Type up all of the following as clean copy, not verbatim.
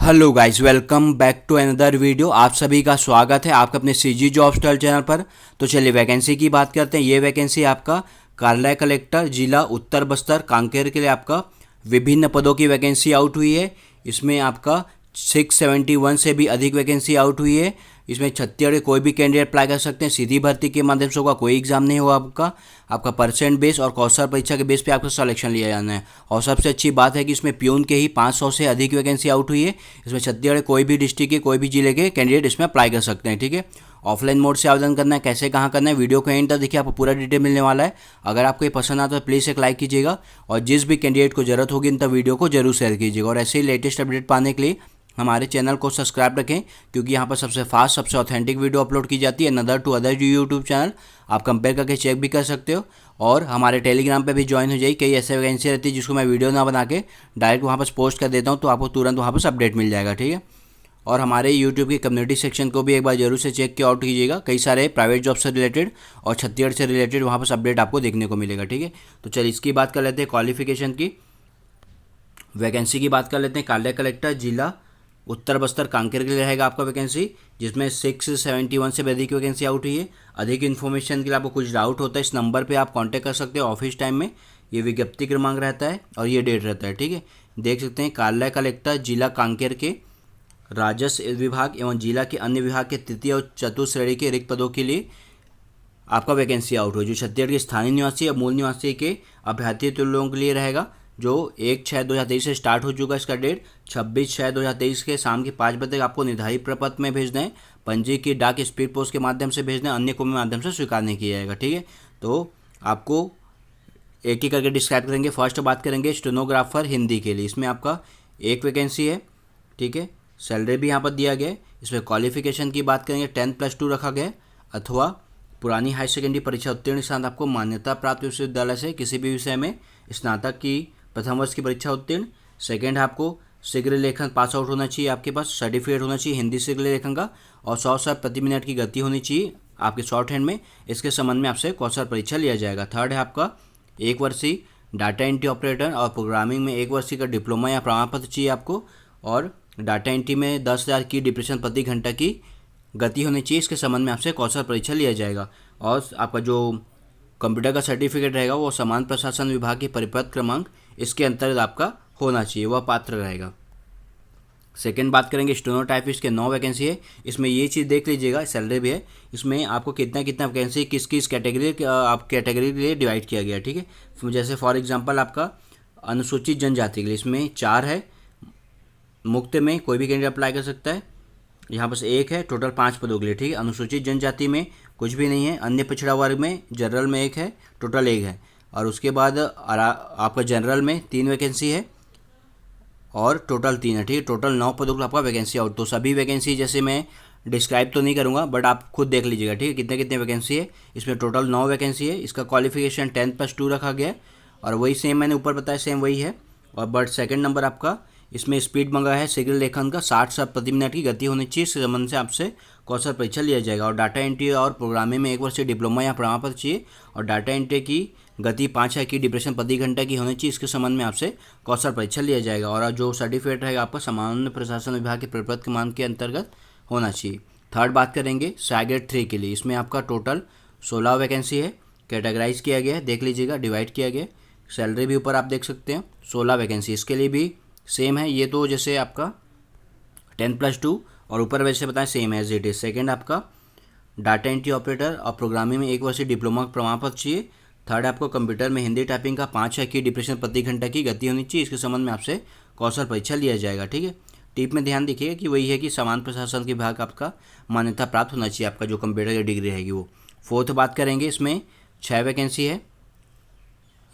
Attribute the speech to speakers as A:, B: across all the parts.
A: Hello guys, welcome back to another video. आप सभी का स्वागत है आपका अपने सीजी जॉब स्टाइल चैनल पर। तो चलिए वैकेंसी की बात करते हैं। ये वैकेंसी आपका कार्यालय कलेक्टर जिला उत्तर बस्तर कांकेर के लिए आपका विभिन्न पदों की वैकेंसी आउट हुई है। इसमें आपका 671 से भी अधिक वैकेंसी आउट हुई है। इसमें छत्तीसगढ़ के कोई भी कैंडिडेट अप्लाई कर सकते हैं। सीधी भर्ती के माध्यम से होगा, कोई एग्जाम नहीं होगा आपका परसेंट बेस और कौशल परीक्षा के बेस पे आपका सिलेक्शन लिया जाना है। और सबसे अच्छी बात है कि इसमें प्यून के ही 500 से अधिक वैकेंसी आउट हुई है। इसमें छत्तीसगढ़ कोई भी डिस्ट्रिक्ट के कोई भी जिले के कैंडिडेट इसमें अप्लाई कर सकते हैं। ठीक है, ऑफलाइन मोड से आवेदन करना है, कैसे कहाँ करना है, वीडियो को एंड तक देखिए, आपको पूरा डिटेल मिलने वाला है। अगर आपको ये पसंद आता है तो प्लीज़ एक लाइक कीजिएगा और जिस भी कैंडिडेट को जरूरत होगी इन तक वीडियो को जरूर शेयर कीजिएगा। और ऐसे ही लेटेस्ट अपडेट पाने के लिए हमारे चैनल को सब्सक्राइब रखें, क्योंकि यहाँ पर सबसे फास्ट सबसे ऑथेंटिक वीडियो अपलोड की जाती है नदर टू अदर यूट्यूब चैनल। आप कंपेयर करके चेक भी कर सकते हो और हमारे टेलीग्राम पे भी ज्वाइन हो जाइए। कई ऐसे वैकेंसी रहती है जिसको मैं वीडियो ना बना के डायरेक्ट वहाँ पर पोस्ट कर देता हूँ, तो आपको तुरंत वहाँ पर अपडेट मिल जाएगा। ठीक है, और हमारे यूट्यूब के कम्युनिटी सेक्शन को भी एक बार जरूर से चेक आउट कीजिएगा। कई सारे प्राइवेट जॉब से रिलेटेड और छत्तीसगढ़ से रिलेटेड वहाँ पर अपडेट आपको देखने को मिलेगा। ठीक है, तो चलिए इसकी बात कर लेते हैं। क्वालिफिकेशन की वैकेंसी की बात कर लेते हैं। कार्यालय कलेक्टर जिला उत्तर बस्तर कांकेर के लिए रहेगा आपका वैकेंसी, जिसमें 671 से भी अधिक वैकेंसी आउट हुई है। अधिक इन्फॉर्मेशन के लिए आपको कुछ डाउट होता है, इस नंबर पे आप कांटेक्ट कर सकते हो ऑफिस टाइम में। ये विज्ञप्ति क्रमांक रहता है और ये डेट रहता है। ठीक है, देख सकते हैं कार्यालय कलेक्टर जिला कांकेर के राजस्व विभाग एवं जिला के अन्य विभाग के तृतीय और चतुर्थ श्रेणी के रिक्त पदों के लिए आपका वैकेंसी आउट हो, जो छत्तीसगढ़ के स्थानीय निवासी या मूल निवासी के अभ्यर्थी लोगों के लिए रहेगा। जो 1/6/2023 से स्टार्ट हो चुका है, इसका डेट 26/6/2023 के शाम के 5 बजे तक आपको निर्धारित प्रपत्र में भेजना है। पंजी की डाक स्पीड पोस्ट के माध्यम से भेजना है, अन्य को माध्यम से स्वीकार नहीं किया जाएगा। ठीक है, तो आपको एक ही करके डिस्क्राइब करेंगे। फर्स्ट बात करेंगे स्टेनोग्राफर हिंदी के लिए, इसमें आपका एक वैकेंसी है। ठीक है, सैलरी भी यहाँ पर दिया गया है। इसमें क्वालिफिकेशन की बात करेंगे 10+2 रखा गया है, अथवा पुरानी हाई सेकेंडरी परीक्षा उत्तीर्ण के साथ आपको मान्यता प्राप्त विश्वविद्यालय से किसी भी विषय में स्नातक की प्रथम वर्ष की परीक्षा उत्तीर्ण। सेकेंड, आपको शीघ्र लेखन पास आउट होना चाहिए, आपके पास सर्टिफिकेट होना चाहिए हिंदी शीघ्र लेखन का, और 100 शब्द प्रति मिनट की गति होनी चाहिए आपके शॉर्ट हैंड में। इसके संबंध में आपसे कौशल परीक्षा लिया जाएगा। थर्ड है आपका 1 वर्षीय डाटा एंट्री ऑपरेटर और प्रोग्रामिंग में 1 वर्षीय का डिप्लोमा या प्रमाण पत्र चाहिए आपको, और डाटा एंट्री में 10,000 की डिप्रेशन प्रति घंटा की गति होनी चाहिए। इसके संबंध में आपसे कौशल परीक्षा लिया जाएगा। और आपका जो कंप्यूटर का सर्टिफिकेट रहेगा वो समान प्रशासन विभाग के परिपत्र क्रमांक इसके अंतर्गत आपका होना चाहिए, वह पात्र रहेगा। सेकंड बात करेंगे स्टेनोटाइपिस्ट के 9 वैकेंसी है। इसमें ये चीज़ देख लीजिएगा, सैलरी भी है इसमें, आपको कितना कितना वैकेंसी किस किस कैटेगरी आप कैटेगरी के लिए डिवाइड किया गया। ठीक है, जैसे फॉर एग्जांपल आपका अनुसूचित जनजाति के लिए इसमें 4 है, मुक्त में कोई भी कैंडिडेट अप्लाई कर सकता है, यहाँ पर 1 है, टोटल 5 पदों के लिए। ठीक है, अनुसूचित जनजाति में कुछ भी नहीं है, अन्य पिछड़ा वर्ग में जनरल में 1 है, टोटल 1 है, और उसके बाद आपका जनरल में 3 वैकेंसी है और टोटल 3 है। ठीक है, टोटल 9 पदों के लिए आपका वैकेंसी आउट। तो सभी वैकेंसी जैसे मैं डिस्क्राइब तो नहीं करूँगा, बट आप खुद देख लीजिएगा। ठीक है, कितने कितने वैकेंसी है, इसमें टोटल 9 वैकेंसी है। इसका क्वालिफिकेशन 10+2 रखा गया है, और वही सेम मैंने ऊपर बताया सेम वही है। और बट सेकेंड नंबर आपका इसमें स्पीड मंगा है शीघ्र लेखन का 60 शब्द प्रति मिनट की गति होनी चाहिए। इस संबंध से आपसे कौशल परीक्षा लिया जाएगा। और डाटा एंट्री और प्रोग्रामिंग में 1 वर्ष डिप्लोमा या प्रमाण पत्र चाहिए, और डाटा एंट्री की गति 5 की डिप्रेशन प्रति घंटा की होनी चाहिए। इसके संबंध में आपसे कौशल परीक्षा लिया जाएगा। और जो सर्टिफिकेट रहेगा आपका सामान्य प्रशासन विभाग के प्रपत्र क्रमांक के अंतर्गत होना चाहिए। थर्ड बात करेंगे ग्रेड 3 के लिए, इसमें आपका टोटल 16 वैकेंसी है। कैटेगराइज किया गया है, देख लीजिएगा, डिवाइड किया गया। सैलरी भी ऊपर आप देख सकते हैं, 16 वैकेंसी इसके लिए भी सेम है। ये तो जैसे आपका 10+2 और ऊपर वैसे बताएं सेम है एज इट इज। सेकेंड आपका डाटा एंट्री ऑपरेटर और प्रोग्रामिंग में 1 वर्ष डिप्लोमा प्रमाण पत्र चाहिए। थर्ड आपको कंप्यूटर में हिंदी टाइपिंग का 5 की डिप्रेशन प्रति घंटा की गति होनी चाहिए। इसके संबंध में आपसे कौशल परीक्षा लिया जाएगा। ठीक है, टिप में ध्यान देखिएगा कि वही है कि समान प्रशासन के विभाग आपका मान्यता प्राप्त होना चाहिए, आपका जो कंप्यूटर की डिग्री रहेगी वो। फोर्थ बात करेंगे, इसमें 6 वैकेंसी है,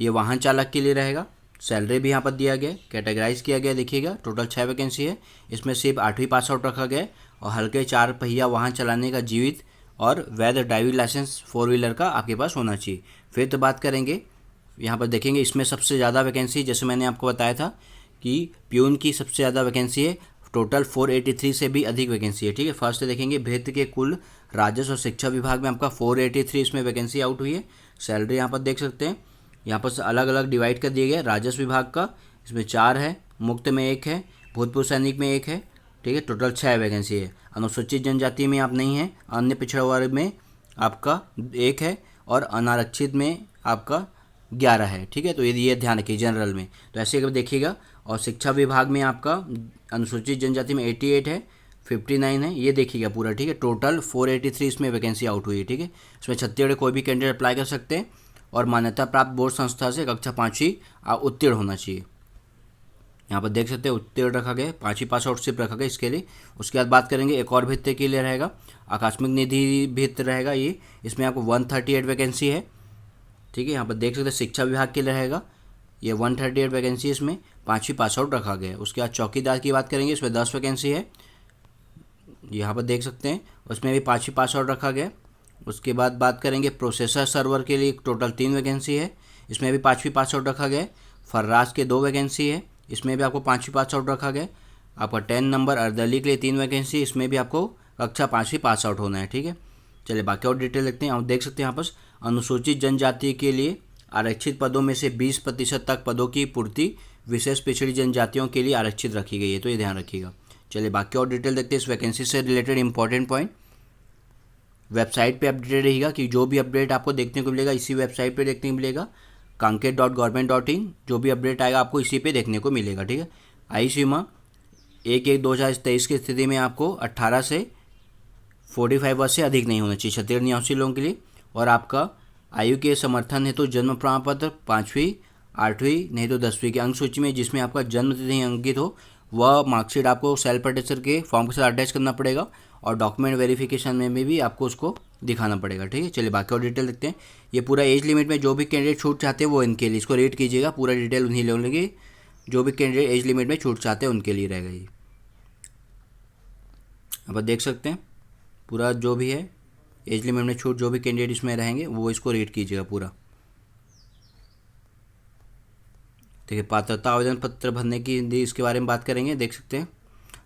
A: ये वाहन चालक के लिए रहेगा। सैलरी भी यहाँ पर दिया गया, कैटेगराइज किया गया, देखिएगा टोटल 6 वैकेंसी है। इसमें सिर्फ 8वीं पास आउट रखा गया और हल्के 4 पहिया वाहन चलाने का जीवित और वैध ड्राइविंग लाइसेंस 4 व्हीलर का आपके पास होना चाहिए। फिर तो बात करेंगे, यहाँ पर देखेंगे इसमें सबसे ज़्यादा वैकेंसी, जैसे मैंने आपको बताया था कि प्यून की सबसे ज़्यादा वैकेंसी है, टोटल 483 से भी अधिक वैकेंसी है। ठीक है, फर्स्ट देखेंगे भित्त के कुल राजस्व और शिक्षा विभाग में आपका 483 इसमें वैकेंसी आउट हुई है। सैलरी यहाँ पर देख सकते हैं, यहाँ पर अलग अलग डिवाइड कर दिए गए। राजस्व विभाग का इसमें 4 है, मुक्त में 1 है, भूतपूर्व सैनिक में 1 है, ठीक है। टोटल 6 वैकेंसी है। अनुसूचित जनजाति में आप नहीं हैं, अन्य पिछड़ा वर्ग में आपका 1 है और अनारक्षित में आपका 11 है, ठीक है। तो ये ध्यान रखिए जनरल में, तो ऐसे अगर देखिएगा। और शिक्षा विभाग में आपका अनुसूचित जनजाति में 88 है, 59 है, ये देखिएगा पूरा, ठीक है। टोटल 483 इसमें वैकेंसी आउट हुई है, ठीक है। इसमें छत्तीसगढ़ कोई भी कैंडिडेट अप्लाई कर सकते हैं और मान्यता प्राप्त बोर्ड संस्था से कक्षा 5वीं उत्तीर्ण होना चाहिए। यहाँ पर देख सकते हैं उत्तीर्ण रखा गया, 5वीं पास आउट सिर्फ रखा गया इसके लिए। उसके बाद बात करेंगे एक और भित्ति के लिए रहेगा, आकस्मिक निधि भित्ति रहेगा ये। इसमें आपको 138 वैकेंसी है, ठीक है। यहाँ पर देख सकते हैं शिक्षा विभाग के लिए रहेगा ये 138 वैकेंसी, इसमें 5वीं पास आउट रखा गया है। उसके बाद चौकीदार की बात करेंगे, इसमें 10 वैकेंसी है, यहाँ पर देख सकते हैं, उसमें भी 5वीं पास आउट रखा गया। उसके बाद बात करेंगे प्रोसेसर सर्वर के लिए टोटल 3 वैकेंसी है, इसमें भी 5वीं पास आउट रखा गया। फर्राज के 2 वैकेंसी है, इसमें भी आपको 5वीं पास आउट रखा गया। आपका 10 नंबर अर्दली के लिए 3 वैकेंसी, इसमें भी आपको कक्षा 5वीं पास आउट होना है, ठीक है। चलिए बाकी और डिटेल देखते हैं। आप देख सकते हैं यहाँ पर अनुसूचित जनजाति के लिए आरक्षित पदों में से 20% तक पदों की पूर्ति विशेष पिछड़ी जनजातियों के लिए आरक्षित रखी गई है, तो ये ध्यान रखिएगा। चलिए बाकी और डिटेल देखते हैं इस वैकेंसी से रिलेटेड इंपॉर्टेंट पॉइंट। वेबसाइट पे अपडेट रहेगा कि जो भी अपडेट आपको देखने को मिलेगा इसी वेबसाइट पे देखने को मिलेगा, kanket.government.in। जो भी अपडेट आएगा आपको इसी पे देखने को मिलेगा, ठीक है। आयु सीमा 1/1/2023 की स्थिति में आपको 18 से 45 वर्ष से अधिक नहीं होना चाहिए छत्तीसगढ़ निवासी लोगों के लिए। और आपका आयु के समर्थन हेतु जन्म प्रमाण पत्र 5वीं 8वीं नहीं तो 10वीं की अंक सूची में जिसमें आपका जन्म तिथि अंकित हो वह मार्कशीट आपको सेल्फ अटेस्टर के फॉर्म के साथ अटैच करना पड़ेगा और डॉक्यूमेंट वेरिफिकेशन में भी आपको उसको दिखाना पड़ेगा, ठीक है। चलिए बाकी और डिटेल देखते हैं। ये पूरा एज लिमिट में जो भी कैंडिडेट छूट चाहते हैं वो इनके लिए, इसको रीड कीजिएगा, पूरा डिटेल उन्हीं लोगों के, जो भी कैंडिडेट एज लिमिट में छूट चाहते हैं उनके लिए रहेगा ये। अब आप देख सकते हैं पूरा जो भी है एज लिमिट में छूट जो भी कैंडिडेट इसमें रहेंगे वो इसको रीड कीजिएगा पूरा। देखिए पात्रता आवेदन पत्र भरने की इसके बारे में बात करेंगे, देख सकते हैं।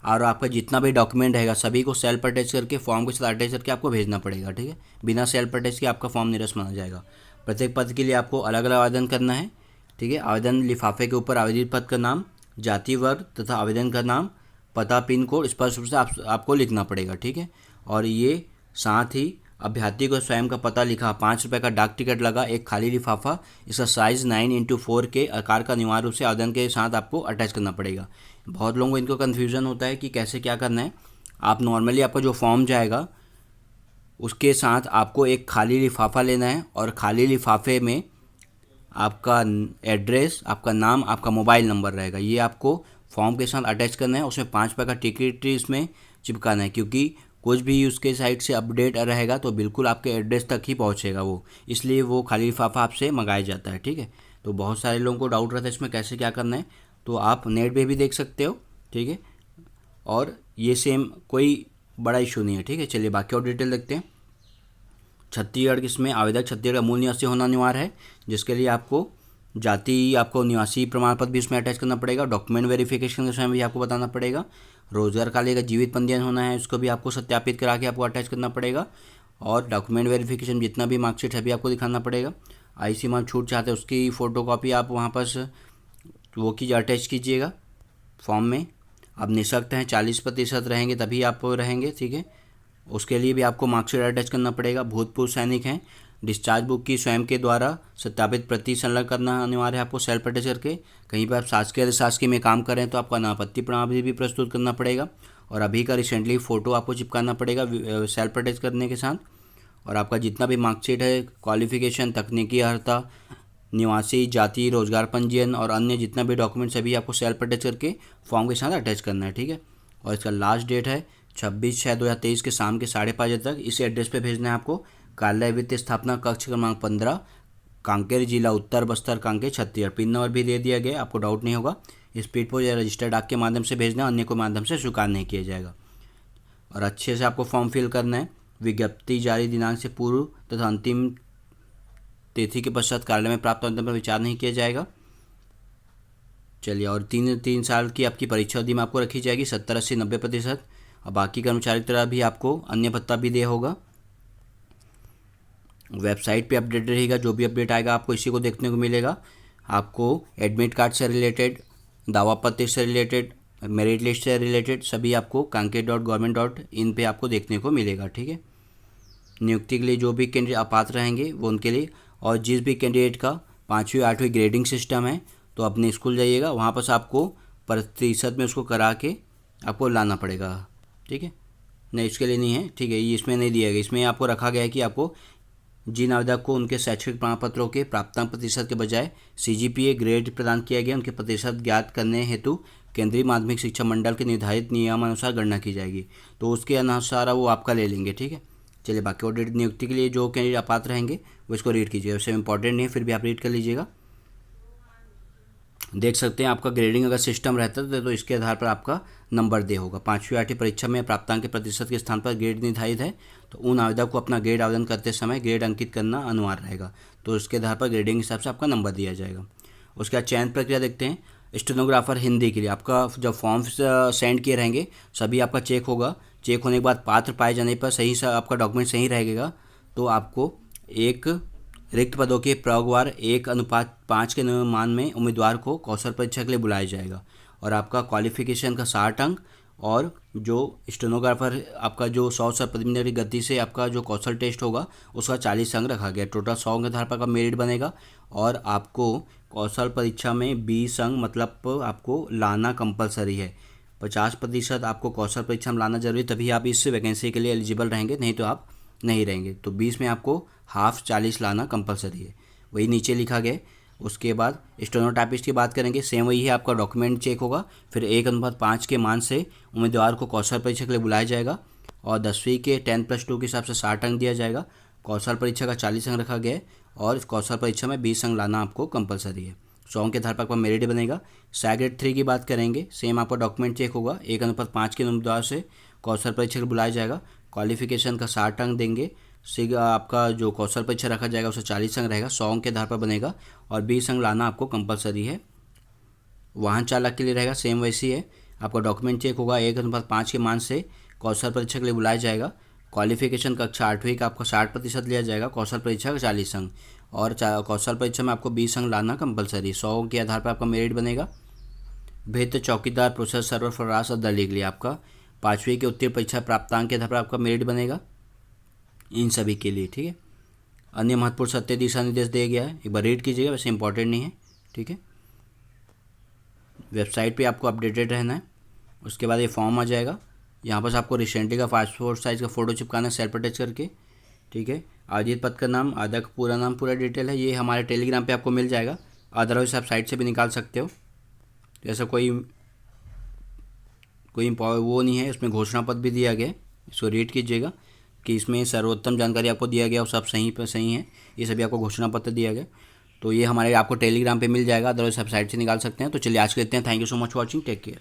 A: और आपका जितना भी डॉक्यूमेंट रहेगा सभी को सेल्फ अटैच करके फॉर्म के साथ अटैच करके आपको भेजना पड़ेगा, ठीक है। बिना सेल्फ अटैच के आपका फॉर्म निरस्त माना जाएगा। प्रत्येक पद के लिए आपको अलग अलग आवेदन करना है, ठीक है। आवेदन लिफाफे के ऊपर आवेदित पद का नाम, जाति वर्ग तथा आवेदन का नाम, पता, पिन कोड स्पष्ट रूप से आपको लिखना पड़ेगा, ठीक है। और ये साथ ही अभ्यर्थी को स्वयं का पता लिखा 5 रुपये का डाक टिकट लगा एक खाली लिफाफा, इसका साइज़ 9x4 के आकार का अनिवार्य रूप से आवेदन के साथ आपको अटैच करना पड़ेगा। बहुत लोगों को इनको कन्फ्यूज़न होता है कि कैसे क्या करना है। आप नॉर्मली आपका जो फॉर्म जाएगा उसके साथ आपको एक खाली लिफाफा लेना है और खाली लिफाफे में आपका एड्रेस, आपका नाम, आपका मोबाइल नंबर रहेगा, ये आपको फॉर्म के साथ अटैच करना है। उसमें 5 रुपये का टिकट इसमें चिपकाना है, क्योंकि कुछ भी उसके साइड से अपडेट रहेगा तो बिल्कुल आपके एड्रेस तक ही पहुंचेगा वो, इसलिए वो खाली लिफाफा आपसे मंगाया जाता है, ठीक है। तो बहुत सारे लोगों को डाउट रहता है इसमें कैसे क्या करना है, तो आप नेट पे भी देख सकते हो, ठीक है। और ये सेम कोई बड़ा इशू नहीं है, ठीक है। चलिए बाकी और डिटेल देखते हैं। छत्तीसगढ़ इसमें आवेदक छत्तीसगढ़ का मूल निवासी होना अनिवार्य है, जिसके लिए आपको जाति, आपको निवासी प्रमाण पत्र भी इसमें अटैच करना पड़ेगा। डॉक्यूमेंट वेरिफिकेशन के समय भी आपको बताना पड़ेगा। रोजगार कार्य का जीवित पंजीयन होना है, उसको भी आपको सत्यापित करा के आपको अटैच करना पड़ेगा। और डॉक्यूमेंट वेरिफिकेशन जितना भी मार्कशीट है भी आपको दिखाना पड़ेगा। आईसी मान छूट चाहते हैं उसकी फ़ोटोकॉपी आप वहाँ पर वो अटैच कीजिएगा फॉर्म में। अब निःशक्त हैं 40% रहेंगे तभी आप रहेंगे, ठीक है। उसके लिए भी आपको मार्कशीट अटैच करना पड़ेगा। भूतपूर्व सैनिक हैं, डिस्चार्ज बुक की स्वयं के द्वारा सत्यापित प्रति संलग्न करना अनिवार्य है आपको सेल्फ अटैच करके। कहीं पर आप शासकीय अधिशासकीय में काम करें तो आपका नापत्ति प्रमाण भी प्रस्तुत करना पड़ेगा। और अभी का रिसेंटली फ़ोटो आपको चिपकाना पड़ेगा सेल्फ अटैच करने के साथ। और आपका जितना भी मार्कशीट है, क्वालिफिकेशन, तकनीकी अर्हता, निवासी, जाति, रोजगार पंजीयन और अन्य जितना भी डॉक्यूमेंट सभी आपको सेल्फ अटैच करके फॉर्म के साथ अटैच करना है, ठीक है। और इसका लास्ट डेट है 26/6/2023 के शाम के 5:30 बजे तक। इस एड्रेस पे भेजना है आपको। कार्यालय वित्तीय स्थापना कक्ष क्रमांक 15, कांकेर जिला उत्तर बस्तर कांकेर छत्तीसगढ़। पिन नंबर भी दे दिया गया, आपको डाउट नहीं होगा। स्पीड पोस्ट या रजिस्टर्ड डाक के माध्यम से भेजना, अन्य को माध्यम से स्वीकार नहीं किया जाएगा। और अच्छे से आपको फॉर्म फिल करना है। विज्ञप्ति जारी दिनांक से पूर्व तथा अंतिम तिथि के पश्चात कार्यालय में प्राप्त आवेदन पर विचार नहीं किया जाएगा। चलिए, और 3 साल की आपकी परीक्षा अवधि में आपको रखी जाएगी 70, 80, 90%। और बाकी कर्मचारी की तरह भी आपको अन्य भत्ता भी दिया होगा। वेबसाइट पे अपडेट रहेगा, जो भी अपडेट आएगा आपको इसी को देखने को मिलेगा। आपको एडमिट कार्ड से रिलेटेड, दावा पत्र से रिलेटेड, मेरिट लिस्ट से रिलेटेड सभी आपको kanker.government.in पे आपको देखने को मिलेगा। ठीक है, नियुक्ति के लिए जो भी कैंडिडेट अपात्र रहेंगे वो उनके लिए, और जिस भी कैंडिडेट का 5वीं 8वीं ग्रेडिंग सिस्टम है तो अपने स्कूल जाइएगा, वहाँ पर आपको प्रतिशत में उसको करा के आपको लाना पड़ेगा। ठीक है, नहीं इसके लिए नहीं है। ठीक है, ये इसमें नहीं दिया गया, इसमें आपको रखा गया है कि आपको जिन आवेदक को उनके शैक्षणिक प्रमाण पत्रों के प्राप्तांक प्रतिशत के बजाय CGPA ग्रेड प्रदान किया गया, उनके प्रतिशत ज्ञात करने हेतु केंद्रीय माध्यमिक शिक्षा मंडल के निर्धारित नियमानुसार गणना की जाएगी, तो उसके अनुसार वो आपका ले लेंगे। ठीक है, चलिए बाकी और नियुक्ति के लिए जो कैंडिडेट अपात्र रहेंगे वो इसको रीड कीजिएगा, वैसे इंपॉर्टेंट नहीं है फिर भी आप रीड कर लीजिएगा। देख सकते हैं आपका ग्रेडिंग अगर सिस्टम रहता है तो इसके आधार पर आपका नंबर दे होगा। 5वीं 8वीं परीक्षा में प्राप्तांक के प्रतिशत के स्थान पर ग्रेड निर्धारित है, तो उन आवेदक को अपना ग्रेड आवेदन करते समय ग्रेड अंकित करना अनिवार्य रहेगा, तो इसके आधार पर ग्रेडिंग के हिसाब से आपका नंबर दिया जाएगा। उसके बाद चयन प्रक्रिया देखते हैं। स्टेनोग्राफर हिंदी के लिए आपका जब फॉर्म सेंड किए रहेंगे सभी आपका चेक होगा, चेक होने के बाद पात्र पाए जाने पर सही सा आपका डॉक्यूमेंट सही रहेगा तो आपको एक रिक्त पदों के प्रयोगवार 1:5 के अनुमान में उम्मीदवार को कौशल परीक्षा के लिए बुलाया जाएगा, और आपका क्वालिफिकेशन का 60 अंक और जो स्टेनोग्राफर आपका जो 100 प्रति मिनट की गति से आपका जो कौशल टेस्ट होगा उसका 40 अंक रखा गया। टोटल 100 के आधार पर का मेरिट बनेगा, और आपको कौशल परीक्षा में 20 अंक मतलब आपको लाना कंपलसरी है। 50% आपको कौशल परीक्षा में लाना जरूरी, तभी आप इस वैकेंसी के लिए एलिजिबल रहेंगे, नहीं तो आप नहीं रहेंगे। तो 20 में आपको हाफ 40 लाना कंपलसरी है, वही नीचे लिखा गया। उसके बाद स्टेनोटाइपिस्ट की बात करेंगे, सेम वही है, आपका डॉक्यूमेंट चेक होगा, फिर 1:5 के मान से उम्मीदवार को कौशल परीक्षा के लिए बुलाया जाएगा, और 10वीं के 10+2 के हिसाब से 60 अंक दिया जाएगा। कौशल परीक्षा का 40 अंक रखा गया है, और इस कौशल परीक्षा में 20 अंक लाना आपको कंपलसरी है। 100 के आधार पर आपका मेरिट बनेगा। ग्रेड 3 की बात करेंगे, सेम आपका डॉक्यूमेंट चेक होगा, 1:5 के उम्मीदवार से कौशल परीक्षा के लिए बुलाया जाएगा। क्वालिफिकेशन का 60 अंक देंगे, आपका जो कौशल परीक्षा रखा जाएगा उससे 40 अंक रहेगा, 100 अंक के आधार पर बनेगा, और 20 अंक लाना आपको कंपलसरी है। वाहन चालक के लिए रहेगा, सेम वैसी है, आपका डॉक्यूमेंट चेक होगा, 1:5 के मान से कौशल परीक्षा के लिए बुलाया जाएगा। क्वालिफिकेशन कक्षा 8वीं का आपका 60% लिया जाएगा, कौशल परीक्षा का 40 अंक, और कौशल परीक्षा में आपको 20 अंक लाना कंपलसरी, 100 के आधार पर आपका मेरिट बनेगा। बेहतर चौकीदार प्रोसेस सर्वर फरास और दर्ज के लिए आपका 5वीं के उत्तीर्ण परीक्षा प्राप्तांक के आधार पर आपका मेरिट बनेगा इन सभी के लिए। ठीक है, अन्य महत्वपूर्ण सत्य दिशा निर्देश दिया गया है, एक बार रीड कीजिएगा, वैसे इंपॉर्टेंट नहीं है। ठीक है, वेबसाइट पे आपको अपडेटेड रहना है। उसके बाद ये फॉर्म आ जाएगा, यहाँ पर आपको रिसेंटली का पासपोर्ट साइज़ का फ़ोटो चिपकाना है सेल्फ अटैच करके। ठीक है, आवेदित पद का नाम, आवेदक का पूरा नाम, पूरा डिटेल है, ये हमारे टेलीग्राम पे आपको मिल जाएगा, अदरवाइज आप साइट से भी निकाल सकते हो। ऐसा कोई वो नहीं है, इसमें घोषणा पत्र भी दिया गया है, इसको रीड कीजिएगा कि इसमें सर्वोत्तम जानकारी आपको दिया गया और सब सही पर सही है, ये सभी आपको घोषणा पत्र दिया गया, तो ये हमारे आपको टेलीग्राम पे मिल जाएगा, अदरवाइज आप साइट से निकाल सकते हैं। तो चलिए आज के लेते हैं, thank you so much watching, take care.